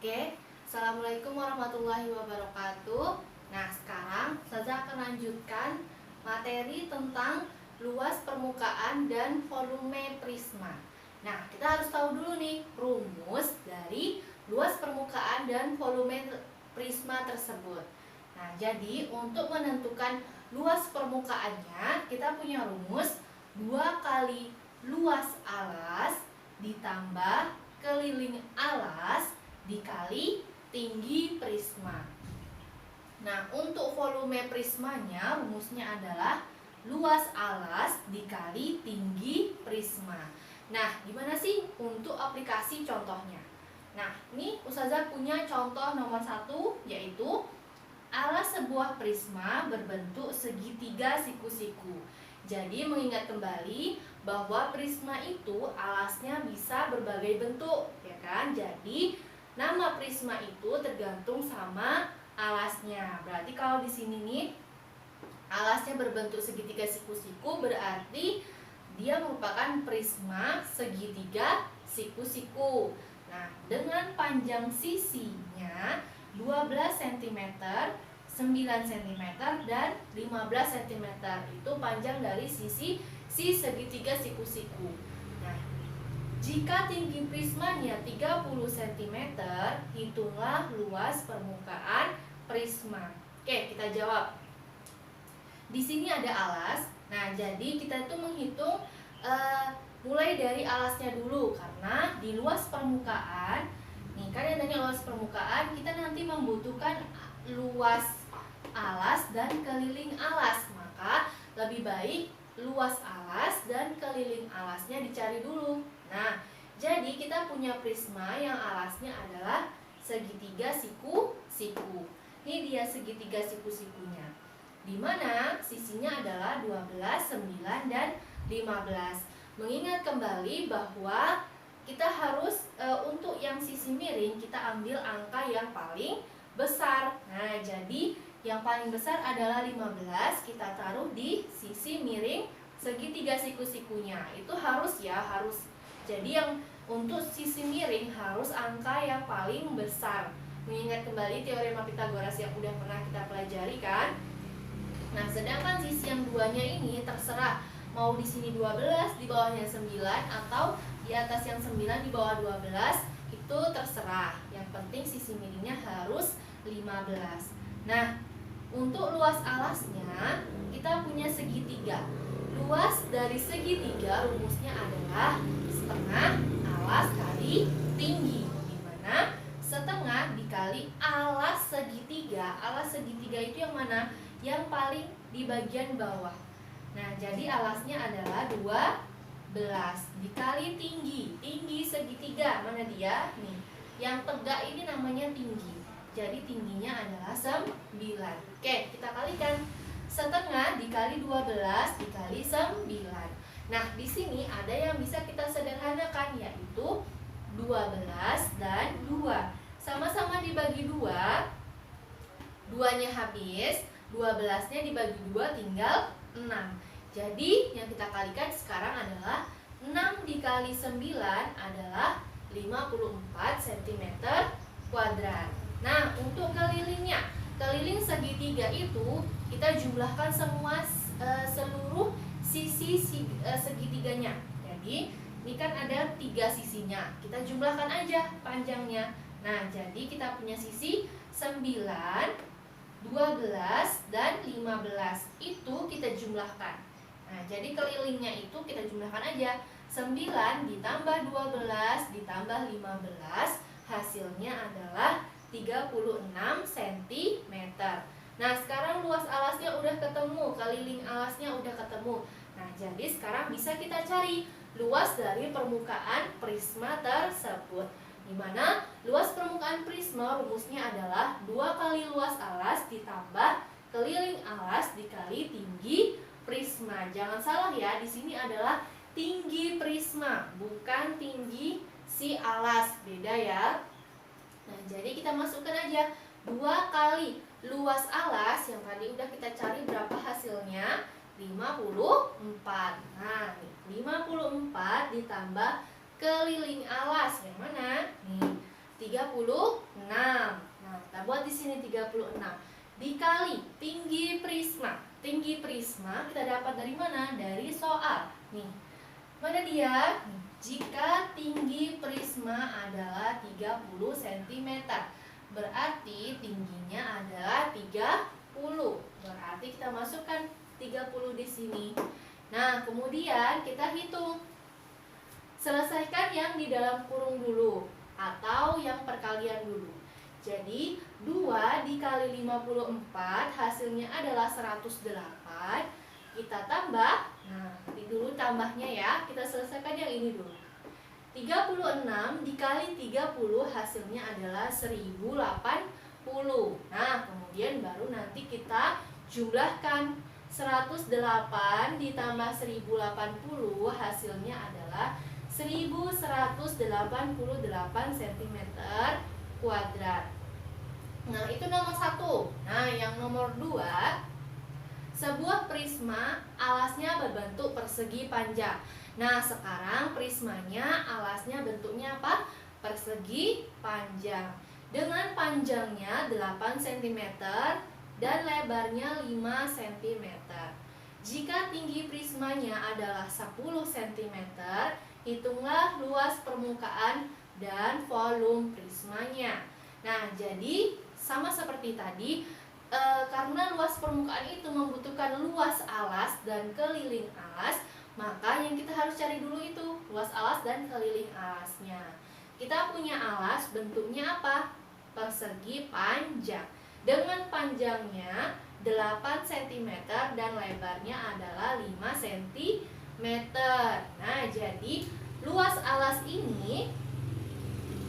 Oke, Assalamualaikum warahmatullahi wabarakatuh. Nah, sekarang saya akan lanjutkan materi tentang luas permukaan dan volume prisma. Nah, kita harus tahu dulu nih rumus dari luas permukaan dan volume prisma tersebut. Nah, jadi untuk menentukan luas permukaannya, kita punya rumus 2 kali luas alas ditambah keliling alas dikali tinggi prisma. Nah, untuk volume prismanya rumusnya adalah luas alas dikali tinggi prisma. Nah, gimana sih untuk aplikasi contohnya? Nah, ini Ustazah punya contoh nomor 1, yaitu alas sebuah prisma berbentuk segitiga siku-siku. Jadi mengingat kembali bahwa prisma itu alasnya bisa berbagai bentuk, ya kan? Jadi nama prisma itu tergantung sama alasnya. Berarti kalau di sini nih alasnya berbentuk segitiga siku-siku, berarti dia merupakan prisma segitiga siku-siku. Nah, dengan panjang sisinya 12 cm, 9 cm, dan 15 cm. Itu panjang dari sisi segitiga siku-siku. Nah, jika tinggi prismanya 30 cm, hitunglah luas permukaan prisma. Oke, kita jawab. Di sini ada alas. Nah, jadi kita itu menghitung mulai dari alasnya dulu, karena di luas permukaan, nih kan yang tanya luas permukaan, kita nanti membutuhkan luas alas dan keliling alas. Maka lebih baik luas alas dan keliling alasnya dicari dulu. Nah, jadi kita punya prisma yang alasnya adalah segitiga siku-siku. Ini dia segitiga siku-sikunya, di mana sisinya adalah 12, 9, dan 15. Mengingat kembali bahwa kita harus untuk yang sisi miring kita ambil angka yang paling besar. Nah, jadi yang paling besar adalah 15, kita taruh di sisi miring segitiga siku-sikunya. Itu harus ya, harus. Jadi yang untuk sisi miring harus angka yang paling besar. Mengingat kembali teorema Pythagoras yang udah pernah kita pelajari kan. Nah, sedangkan sisi yang duanya ini terserah mau di sini 12, di bawahnya 9, atau di atas yang 9 di bawah 12, itu terserah. Yang penting sisi miringnya harus 15. Nah, untuk luas alasnya kita punya segitiga. Luas dari segitiga rumusnya adalah setengah alas kali tinggi, di mana setengah dikali alas segitiga. Alas segitiga itu yang mana? Yang paling di bagian bawah. Nah, jadi alasnya adalah 12 dikali tinggi. Tinggi segitiga, mana dia? Nih, yang tegak ini namanya tinggi. Jadi tingginya adalah 9. Oke, kita kalikan. Setengah dikali 12 dikali 9. Nah, di sini ada yang bisa kita sederhanakan, yaitu 12 dan 2. Sama-sama dibagi 2. 2-nya habis, 12-nya dibagi 2 tinggal 6. Jadi yang kita kalikan sekarang adalah 6 dikali 9 adalah 54 cm kuadrat. Nah, untuk kelilingnya, keliling segitiga itu kita jumlahkan semua seluruh sisi segitiganya. Jadi ini kan ada 3 sisinya, kita jumlahkan aja panjangnya. Nah, jadi kita punya sisi 9, 12, dan 15. Itu kita jumlahkan. Nah, jadi kelilingnya itu kita jumlahkan aja. 9 ditambah 12 ditambah 15, hasilnya adalah 36 cm. Nah, sekarang luas alasnya udah ketemu, keliling alasnya udah ketemu. Nah, jadi sekarang bisa kita cari luas dari permukaan prisma tersebut, di mana luas permukaan prisma rumusnya adalah 2 kali luas alas ditambah keliling alas dikali tinggi prisma. Jangan salah ya, di sini adalah tinggi prisma, bukan tinggi si alas, beda ya. Nah, jadi kita masukkan aja 2 kali luas alas, yang tadi udah kita cari berapa hasilnya? 54. Nah, 54 ditambah keliling alas yang mana? Nih, 36. buat di sini 36 dikali tinggi prisma. Tinggi prisma kita dapat dari mana? Dari soal. Nih. Mana dia? Jika tinggi prisma adalah 30 cm, berarti tingginya adalah 30. Berarti kita masukkan 30 di sini. Nah, kemudian kita hitung. Selesaikan yang di dalam kurung dulu atau yang perkalian dulu. Jadi 2 dikali 54 hasilnya adalah 108. Kita tambah, nah ini dulu tambahnya ya, kita selesaikan yang ini dulu. 36 dikali 30 hasilnya adalah 1080. Nah kemudian baru nanti kita jumlahkan. 108 ditambah 1080 hasilnya adalah 1188 cm kuadrat. Nah itu nomor 1. Nah yang nomor 2, sebuah prisma alasnya berbentuk persegi panjang. Nah sekarang prismanya alasnya bentuknya apa? Persegi panjang. Dengan panjangnya 8 cm dan lebarnya 5 cm. Jika tinggi prismanya adalah 10 cm, hitunglah luas permukaan dan volume prismanya. Nah, jadi sama seperti tadi, karena luas permukaan itu membutuhkan luas alas dan keliling alas, maka yang kita harus cari dulu itu luas alas dan keliling alasnya. Kita punya alas bentuknya apa? Persegi panjang. Dengan panjangnya 8 cm dan lebarnya adalah 5 cm. Nah, jadi luas alas ini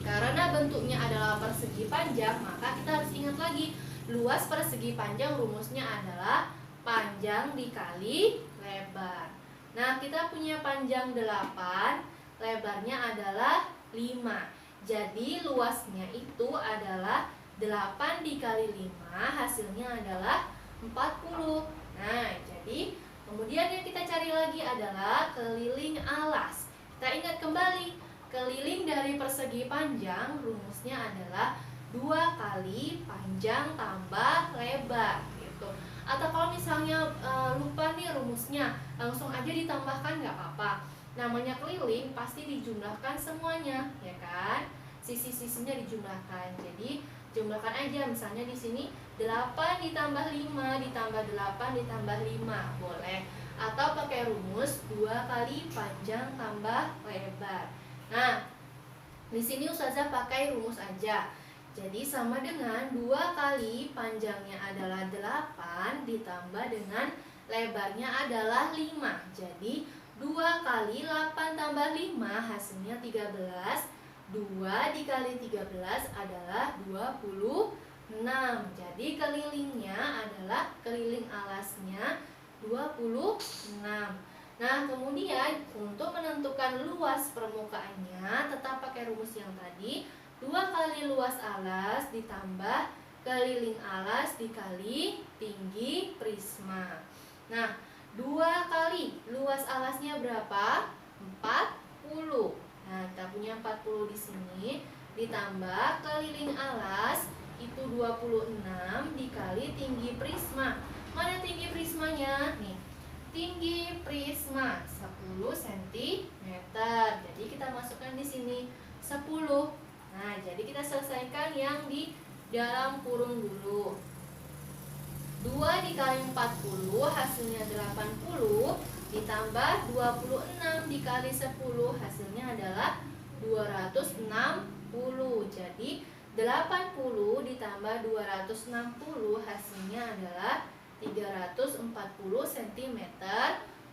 karena bentuknya adalah persegi panjang, maka kita harus ingat lagi luas persegi panjang rumusnya adalah panjang dikali lebar. Nah, kita punya panjang 8, lebarnya adalah 5. Jadi luasnya itu adalah 8 dikali 5, hasilnya adalah 40. Nah, jadi kemudian yang kita cari lagi adalah keliling alas. Kita ingat kembali, keliling dari persegi panjang rumusnya adalah 2 kali panjang tambah lebar gitu. Atau kalau misalnya lupa nih rumusnya, langsung aja ditambahkan nggak apa-apa. Namanya keliling pasti dijumlahkan semuanya, ya kan? Sisi-sisinya dijumlahkan. Jadi jumlahkan aja, misalnya di sini 8 ditambah 5 ditambah 8 ditambah 5 boleh. Atau pakai rumus 2 kali panjang tambah lebar. Nah, di sini Ustazah pakai rumus aja. Jadi sama dengan 2 kali panjangnya adalah 8 ditambah dengan lebarnya adalah 5. Jadi 2 kali 8 tambah 5 hasilnya 13. 2 dikali 13 adalah 26. Jadi kelilingnya adalah keliling alasnya 26. Nah, kemudian untuk menentukan luas permukaannya tetap pakai rumus yang tadi. 2 kali luas alas ditambah keliling alas dikali tinggi prisma. Nah, 2 kali luas alasnya berapa? 40. Nah, kita punya 40 di sini ditambah keliling alas itu 26 dikali tinggi prisma. Mana tinggi prismanya? Nih. Tinggi prisma 10 cm. Jadi kita masukkan di sini 10. Nah, jadi kita selesaikan yang di dalam kurung dulu. 2 dikali 40 hasilnya 80 ditambah 26 dikali 10 hasilnya adalah 260. Jadi 80 ditambah 260 hasilnya adalah 340 cm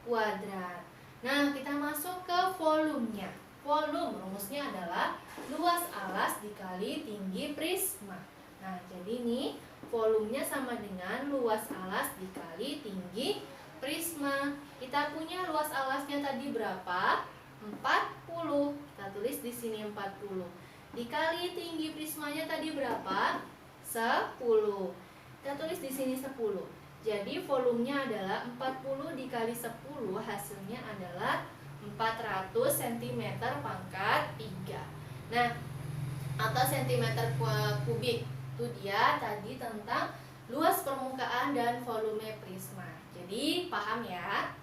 kuadrat. Nah, kita masuk ke volumenya. Volume rumusnya adalah luas alas dikali tinggi prisma. Nah, jadi ini volumenya sama dengan luas alas dikali tinggi prisma. Kita punya luas alasnya tadi berapa? 40. Kita tulis di sini 40. Dikali tinggi prismanya tadi berapa? 10. Kita tulis di sini 10. Jadi volumenya adalah 40 dikali 10 hasilnya adalah 400 cm pangkat 3. Nah, atau cm kubik. Itu dia tadi tentang luas permukaan dan volume prisma. Jadi paham ya?